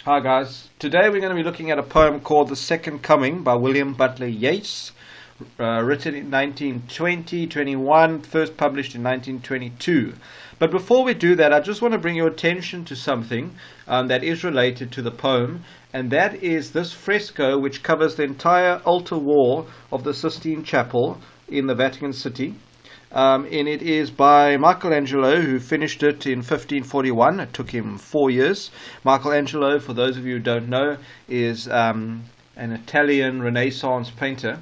Hi guys, today we're going to be looking at a poem called The Second Coming by William Butler Yeats, written in 1920-21, first published in 1922. But before we do that, I just want to bring your attention to something that is related to the poem, and that is this fresco which covers the entire altar wall of the Sistine Chapel in the Vatican City. And it is by Michelangelo, who finished it in 1541. It took him 4 years. Michelangelo, for those of you who don't know, is an Italian Renaissance painter.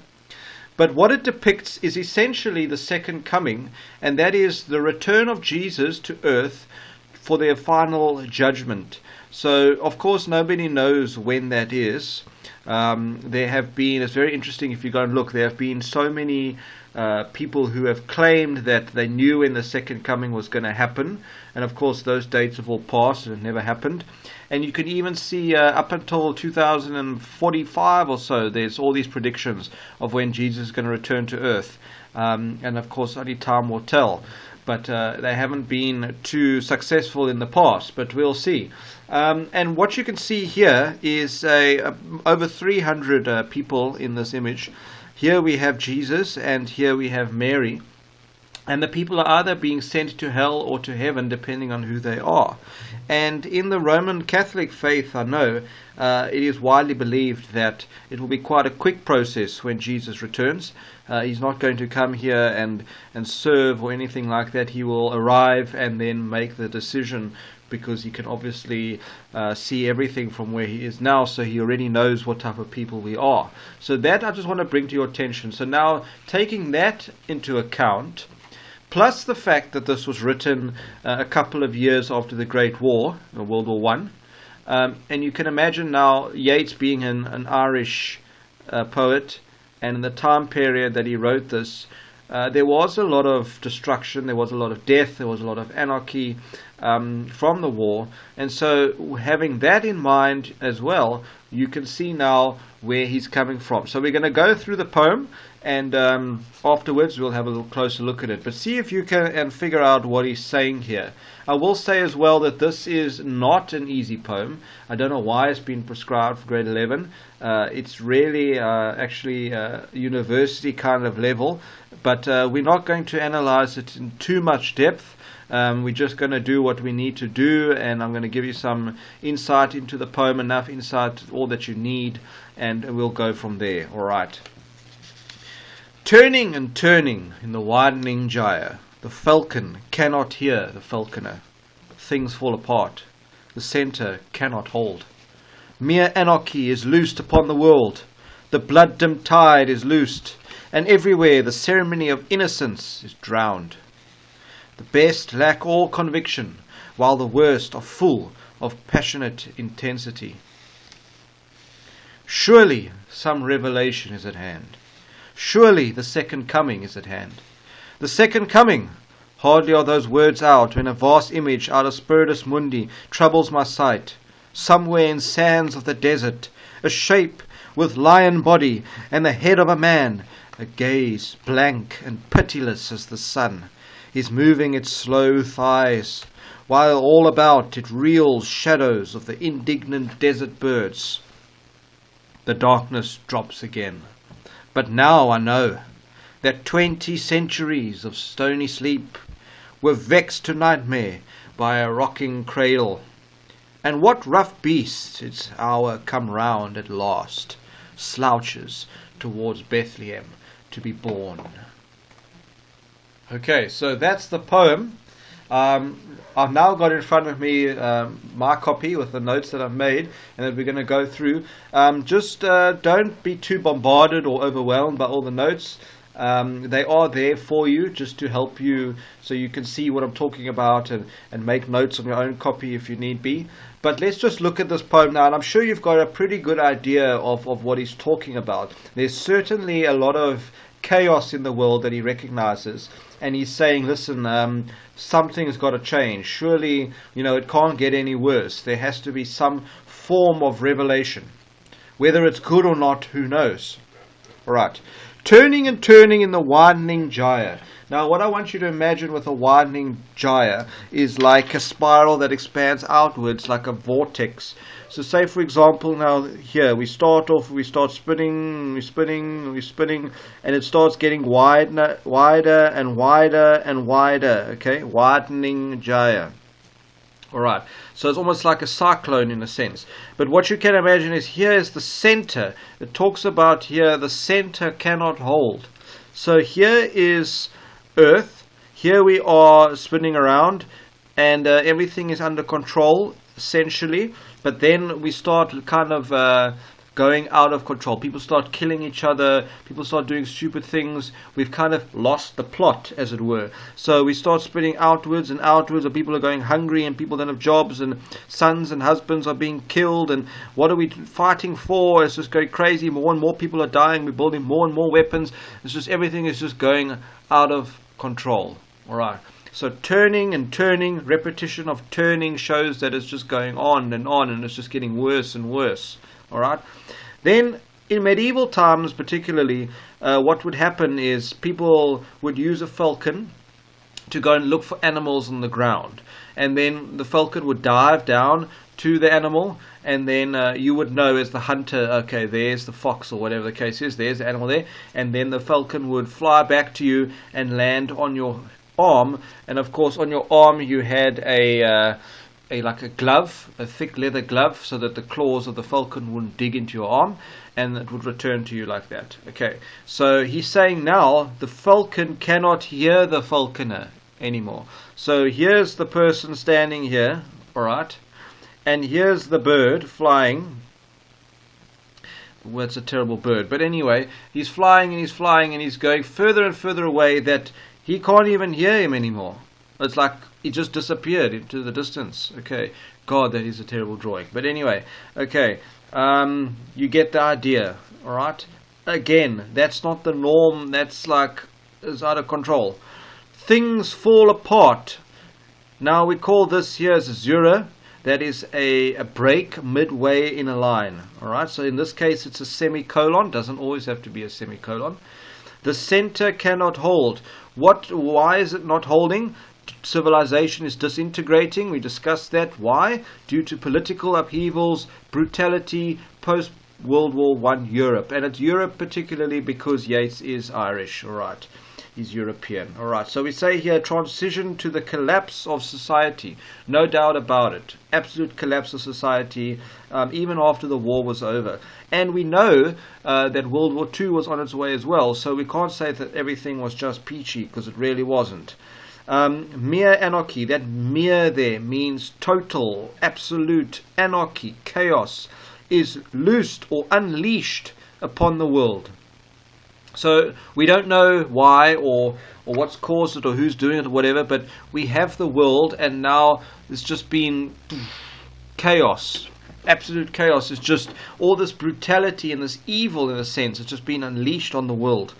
But what it depicts is essentially the second coming, and that is the return of Jesus to earth for their final judgment. So, of course, nobody knows when that is. There have been, it's very interesting if you go and look, there have been so many people who have claimed that they knew when the second coming was going to happen, and of course those dates have all passed and it never happened. And you can even see up until 2045 or so, there's all these predictions of when Jesus is going to return to earth, and of course only time will tell, but they haven't been too successful in the past, but we'll see. And what you can see here is over 300 people in this image. Here we have Jesus, and here we have Mary. And the people are either being sent to hell or to heaven, depending on who they are. And in the Roman Catholic faith, I know, it is widely believed that it will be quite a quick process when Jesus returns. He's not going to come here and serve or anything like that. He will arrive and then make the decision, because he can obviously see everything from where he is now, so he already knows what type of people we are. So that I just want to bring to your attention. So now, taking that into account, plus the fact that this was written a couple of years after the Great War, World War One, and you can imagine now Yeats being an Irish poet, and in the time period that he wrote this, there was a lot of destruction, there was a lot of death, there was a lot of anarchy from the war. And so having that in mind as well, you can see now where he's coming from. So we're going to go through the poem, and afterwards we'll have a little closer look at it. But see if you can figure out what he's saying here. I will say as well that this is not an easy poem. I don't know why it's been prescribed for grade 11. It's really actually university kind of level, but we're not going to analyze it in too much depth. We're just going to do what we need to do, and I'm going to give you some insight into the poem, enough insight, all that you need, and we'll go from there. Alright. Turning and turning in the widening gyre, the falcon cannot hear the falconer. Things fall apart. The centre cannot hold. Mere anarchy is loosed upon the world. The blood-dimmed tide is loosed, and everywhere the ceremony of innocence is drowned. The best lack all conviction, while the worst are full of passionate intensity. Surely some revelation is at hand. Surely the second coming is at hand. The second coming! Hardly are those words out, when a vast image out of Spiritus Mundi troubles my sight. Somewhere in sands of the desert, a shape with lion body and the head of a man, a gaze blank and pitiless as the sun, is moving its slow thighs, while all about it reels shadows of the indignant desert birds. The darkness drops again. But now I know that 20 centuries of stony sleep were vexed to nightmare by a rocking cradle. And what rough beast, its hour come round at last, slouches towards Bethlehem to be born. Okay, so that's the poem. I've now got in front of me my copy with the notes that I've made, and that we're going to go through. Just don't be too bombarded or overwhelmed by all the notes. They are there for you, just to help you, so you can see what I'm talking about, and make notes on your own copy if you need be. But let's just look at this poem now, and I'm sure you've got a pretty good idea of what he's talking about. There's certainly a lot of chaos in the world that he recognizes, and he's saying, listen, something's got to change. Surely, it can't get any worse. There has to be some form of revelation. Whether it's good or not, who knows? Alright. Turning and turning in the widening gyre. Now, what I want you to imagine with a widening gyre is like a spiral that expands outwards like a vortex. So say for example now here we start spinning, and it starts getting wider and wider and wider, okay, widening Jaya. Alright, so it's almost like a cyclone in a sense. But what you can imagine is here is the center. It talks about here the center cannot hold. So here is Earth. Here we are spinning around, and everything is under control essentially. But then we start kind of going out of control. People start killing each other. People start doing stupid things. We've kind of lost the plot, as it were. So we start spinning outwards and outwards, and people are going hungry, and people don't have jobs, and sons and husbands are being killed, and what are we fighting for? It's just going crazy. More and more people are dying. We're building more and more weapons. It's just everything is just going out of control. All right. So turning and turning, repetition of turning shows that it's just going on, and it's just getting worse and worse. Alright. Then in medieval times particularly, what would happen is people would use a falcon to go and look for animals on the ground, and then the falcon would dive down to the animal, and then you would know as the hunter, okay, there's the fox or whatever the case is, there's the animal there, and then the falcon would fly back to you and land on your arm. And of course on your arm you had like a glove, a thick leather glove, so that the claws of the falcon wouldn't dig into your arm, and it would return to you like that. Okay, so he's saying now the falcon cannot hear the falconer anymore. So here's the person standing here, alright, and here's the bird flying. Well, it's a terrible bird, but anyway, he's flying and he's flying and he's going further and further away that he can't even hear him anymore. It's like he just disappeared into the distance. Okay, God, that is a terrible drawing. But anyway, okay, you get the idea. All right. Again, that's not the norm. That's like it's out of control. Things fall apart. Now we call this here as a zura. That is a break midway in a line. All right. So in this case, it's a semicolon. Doesn't always have to be a semicolon. The center cannot hold. Why is it not holding? Civilization is disintegrating. We discussed that. Why? Due to political upheavals, brutality, post-World War I Europe. And it's Europe particularly because Yeats is Irish. Alright. He's European. Alright. So we say here transition to the collapse of society. No doubt about it. Absolute collapse of society even after the war was over. And we know that World War II was on its way as well. So we can't say that everything was just peachy, because it really wasn't. Mere anarchy, that mere there means total, absolute anarchy, chaos, is loosed or unleashed upon the world. So we don't know why or what's caused it or who's doing it or whatever, but we have the world, and now it's just been chaos. Absolute chaos. It's just all this brutality and this evil, in a sense, it's just been unleashed on the world.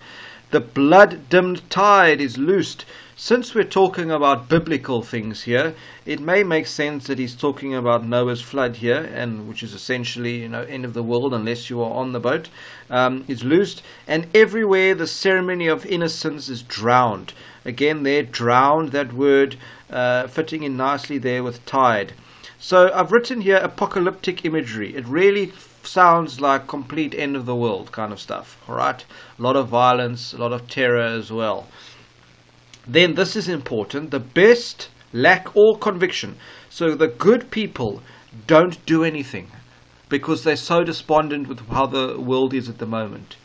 The blood-dimmed tide is loosed. Since we're talking about biblical things here, it may make sense that he's talking about Noah's flood here, and which is essentially, end of the world unless you are on the boat, is loosed, and everywhere the ceremony of innocence is drowned. Again, there, drowned, that word fitting in nicely there with tide. So I've written here apocalyptic imagery. It really sounds like complete end of the world kind of stuff. Alright, a lot of violence, a lot of terror as well. Then this is important. The best lack all conviction. So the good people don't do anything because they're so despondent with how the world is at the moment.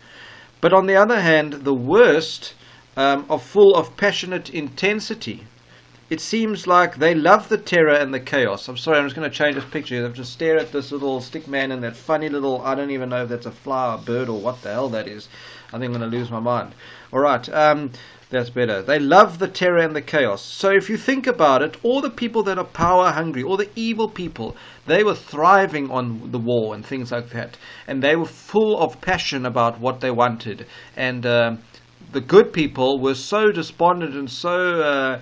But on the other hand, the worst are full of passionate intensity. It seems like they love the terror and the chaos. I'm sorry, I'm just going to change this picture. I've just stare at this little stick man and that funny little, I don't even know if that's a flower, bird, or what the hell that is. I think I'm going to lose my mind. Alright, that's better. They love the terror and the chaos. So if you think about it, all the people that are power hungry, all the evil people, they were thriving on the war and things like that. And they were full of passion about what they wanted. And the good people were so despondent and so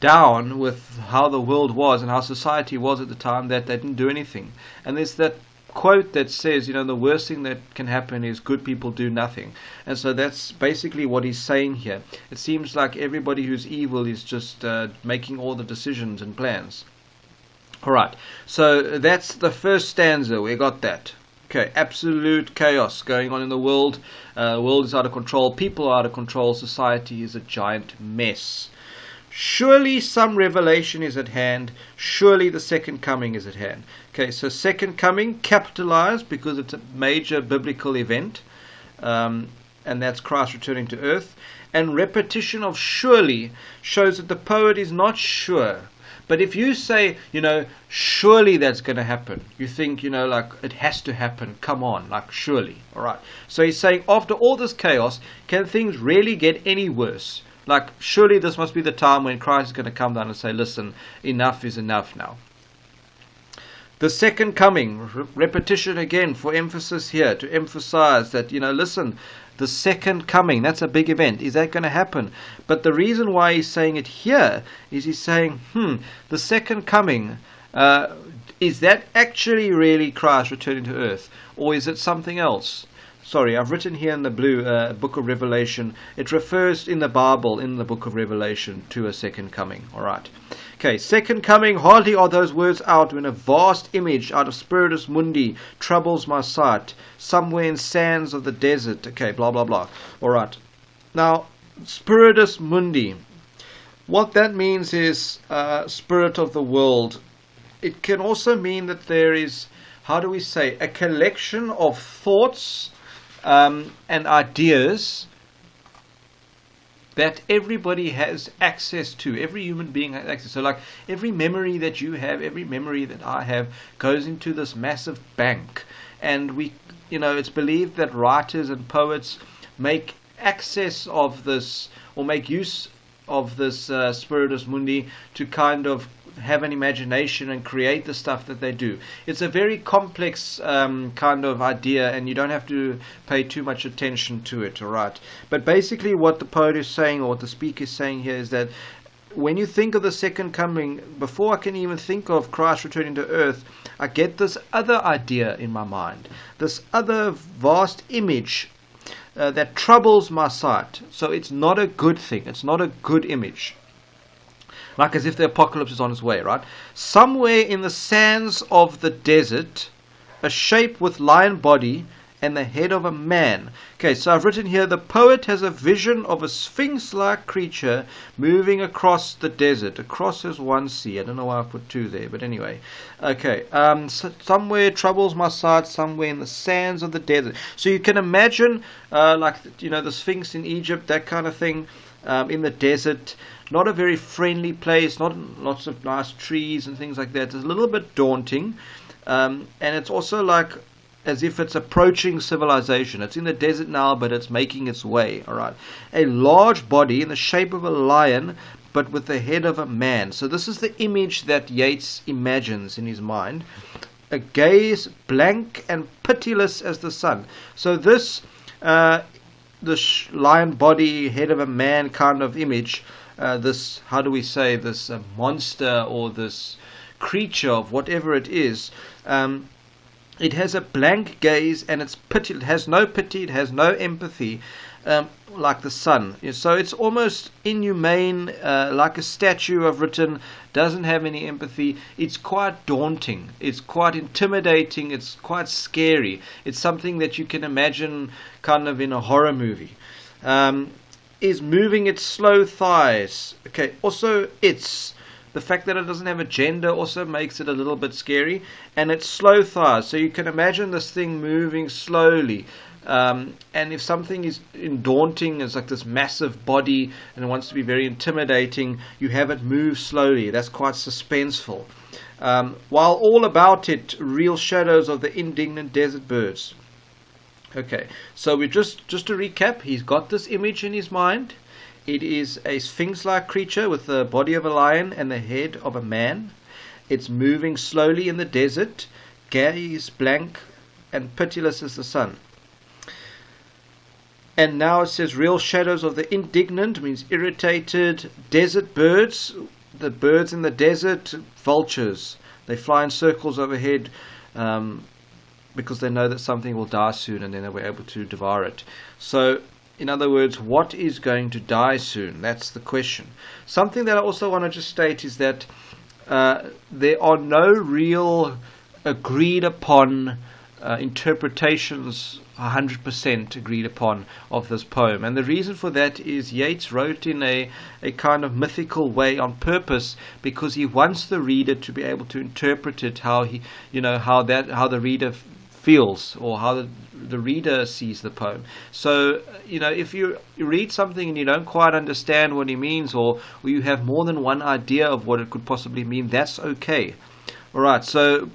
down with how the world was and how society was at the time that they didn't do anything. And there's that quote that says, the worst thing that can happen is good people do nothing. And so that's basically what he's saying here. It seems like everybody who's evil is just making all the decisions and plans. Alright, so that's the first stanza. We got that. Okay, absolute chaos going on in the world. The world is out of control. People are out of control. Society is a giant mess. Surely some revelation is at hand. Surely the second coming is at hand. Okay, so second coming, capitalized because it's a major biblical event. And that's Christ returning to earth. And repetition of surely shows that the poet is not sure. But if you say, surely that's going to happen, you think, like it has to happen, come on, like surely, alright. So he's saying, after all this chaos, can things really get any worse? Like, surely this must be the time when Christ is going to come down and say, listen, enough is enough now. The second coming, repetition again for emphasis here, to emphasize that, listen, the second coming, that's a big event. Is that going to happen? But the reason why he's saying it here is he's saying, the second coming, is that actually really Christ returning to earth? Or is it something else? Sorry, I've written here in the blue, book of Revelation. It refers in the Bible, in the book of Revelation, to a second coming. Alright. Okay, second coming, hardly are those words out when a vast image out of Spiritus Mundi troubles my sight, somewhere in sands of the desert. Okay, blah, blah, blah. Alright. Now, Spiritus Mundi. What that means is spirit of the world. It can also mean that there is, how do we say, a collection of thoughts and ideas that everybody has access to. Every human being has access. So like every memory that you have, every memory that I have goes into this massive bank. And we, it's believed that writers and poets make access of this, or make use of this Spiritus Mundi to kind of have an imagination and create the stuff that they do. It's a very complex kind of idea, and you don't have to pay too much attention to it, alright? But basically what the poet is saying, or what the speaker is saying here, is that when you think of the second coming, before I can even think of Christ returning to earth, I get this other idea in my mind, this other vast image that troubles my sight. So it's not a good thing, it's not a good image. Like as if the apocalypse is on its way, right? Somewhere in the sands of the desert, a shape with lion body and the head of a man. Okay, so I've written here, the poet has a vision of a sphinx-like creature moving across the desert. Across is one sea. I don't know why I put two there, but anyway. Okay, somewhere troubles my sight, somewhere in the sands of the desert. So you can imagine, the Sphinx in Egypt, that kind of thing, in the desert. Not a very friendly place, not lots of nice trees and things like that. It's a little bit daunting, and it's also like as if it's approaching civilization. It's in the desert now, but it's making its way. All right, a large body in the shape of a lion, but with the head of a man. So this is the image that Yeats imagines in his mind. A gaze blank and pitiless as the sun. So this lion body, head of a man kind of image. This, how do we say, this monster or this creature of whatever it is, it has a blank gaze and it's pity. It has no pity, it has no empathy, like the sun. So it's almost inhumane, like a statue I've written, doesn't have any empathy. It's quite daunting, it's quite intimidating, it's quite scary. It's something that you can imagine kind of in a horror movie. Is moving its slow thighs. Okay, also the fact that it doesn't have a gender also makes it a little bit scary, and it's slow thighs, so you can imagine this thing moving slowly, and if something is daunting, it's like this massive body and it wants to be very intimidating, you have it move slowly. That's quite suspenseful, while all about it real shadows of the indignant desert birds. Okay, so we just to recap, he's got this image in his mind. It is a sphinx-like creature with the body of a lion and the head of a man. It's moving slowly in the desert, gaze blank and pitiless as the sun. And now it says real shadows of the indignant, means irritated desert birds. The birds in the desert, vultures. They fly in circles overhead, because they know that something will die soon, and then they were able to devour it. So, in other words, what is going to die soon? That's the question. Something that I also want to just state is that there are no real agreed upon interpretations 100% agreed upon of this poem. And the reason for that is Yeats wrote in a kind of mythical way on purpose, because he wants the reader to be able to interpret it how the reader feels, or how the reader sees the poem. So, if you read something and you don't quite understand what he means, or you have more than one idea of what it could possibly mean, that's okay. Alright, so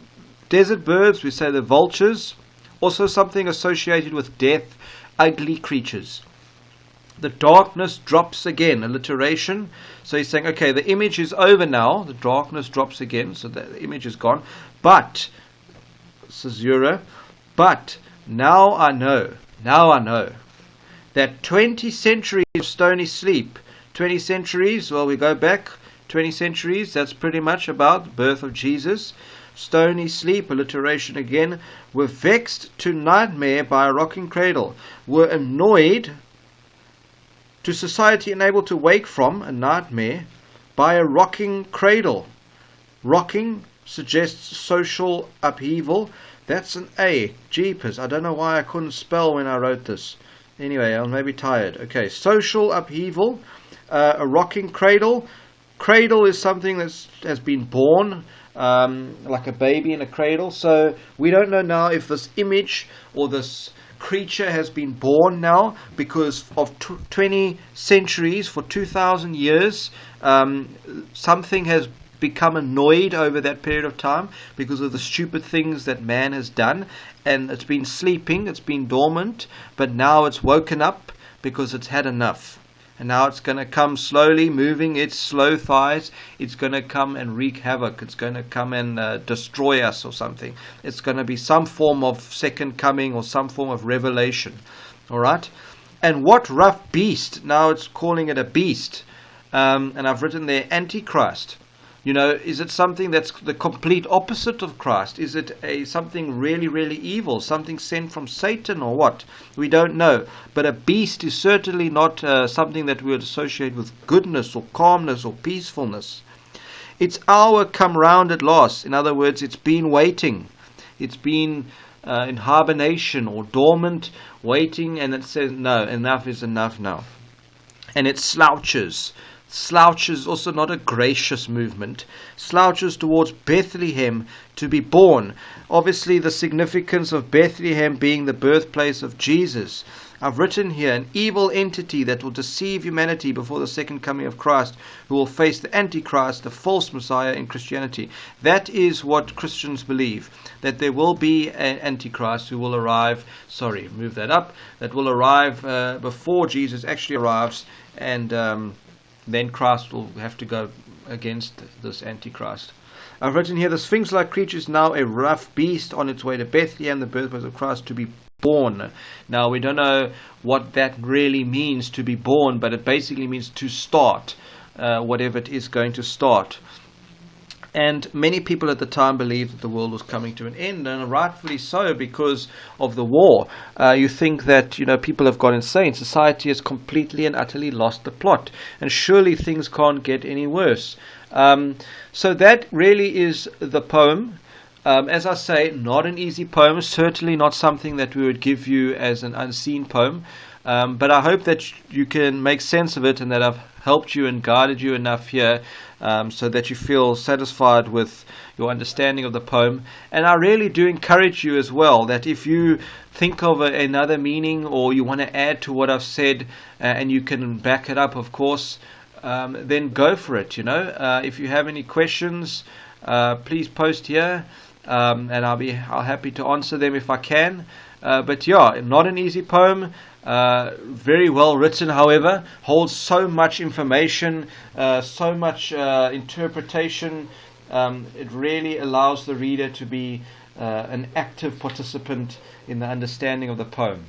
desert birds, we say the vultures, also something associated with death, ugly creatures. The darkness drops again, alliteration. So he's saying, okay, the image is over now, the darkness drops again, so the image is gone. But, caesura, but now I know that 20 centuries of stony sleep, 20 centuries, well, we go back 20 centuries, that's pretty much about the birth of Jesus. Stony sleep, alliteration again, were vexed to nightmare by a rocking cradle, were annoyed to society unable to wake from a nightmare by a rocking cradle. Rocking suggests social upheaval. That's an A. Jeepers, I don't know why I couldn't spell when I wrote this. Anyway, I may be tired. Okay, social upheaval, a rocking cradle. Cradle is something that has been born, like a baby in a cradle. So we don't know now if this image or this creature has been born now, because of 20 centuries, for 2,000 years, something has become annoyed over that period of time because of the stupid things that man has done, and it's been sleeping, it's been dormant, but now it's woken up because it's had enough. And now it's going to come slowly, moving its slow thighs. It's going to come and wreak havoc. It's going to come and destroy us or something. It's going to be some form of second coming or some form of revelation. All right? And what rough beast? Now it's calling it a beast. And I've written there Antichrist. Is it something that's the complete opposite of Christ? Is it something really, really evil? Something sent from Satan or what? We don't know. But a beast is certainly not something that we would associate with goodness or calmness or peacefulness. Its hour come round at last. In other words, it's been waiting. It's been in hibernation or dormant, waiting, and it says, no, enough is enough now. And it slouches. Slouches, also not a gracious movement, slouches towards Bethlehem to be born. Obviously the significance of Bethlehem being the birthplace of Jesus. I've written here an evil entity that will deceive humanity before the second coming of Christ, who will face the Antichrist, the false Messiah in Christianity. That is what Christians believe, that there will be an Antichrist who will arrive, that will arrive before Jesus actually arrives, and then Christ will have to go against this Antichrist. I've written here, the Sphinx-like creature is now a rough beast on its way to Bethlehem, the birthplace of Christ, to be born. Now, we don't know what that really means, to be born, but it basically means to start, whatever it is going to start. And many people at the time believed that the world was coming to an end, and rightfully so, because of the war. You think that people have gone insane. Society has completely and utterly lost the plot, and surely things can't get any worse. So that really is the poem. As I say, not an easy poem, certainly not something that we would give you as an unseen poem. But I hope that you can make sense of it, and that I've helped you and guided you enough here so that you feel satisfied with your understanding of the poem. And I really do encourage you as well that if you think of another meaning, or you want to add to what I've said, and you can back it up, of course, then go for it. If you have any questions, please post here, and I'll happy to answer them if I can. But yeah, not an easy poem. Very well written, however, holds so much information, so much interpretation. It really allows the reader to be an active participant in the understanding of the poem.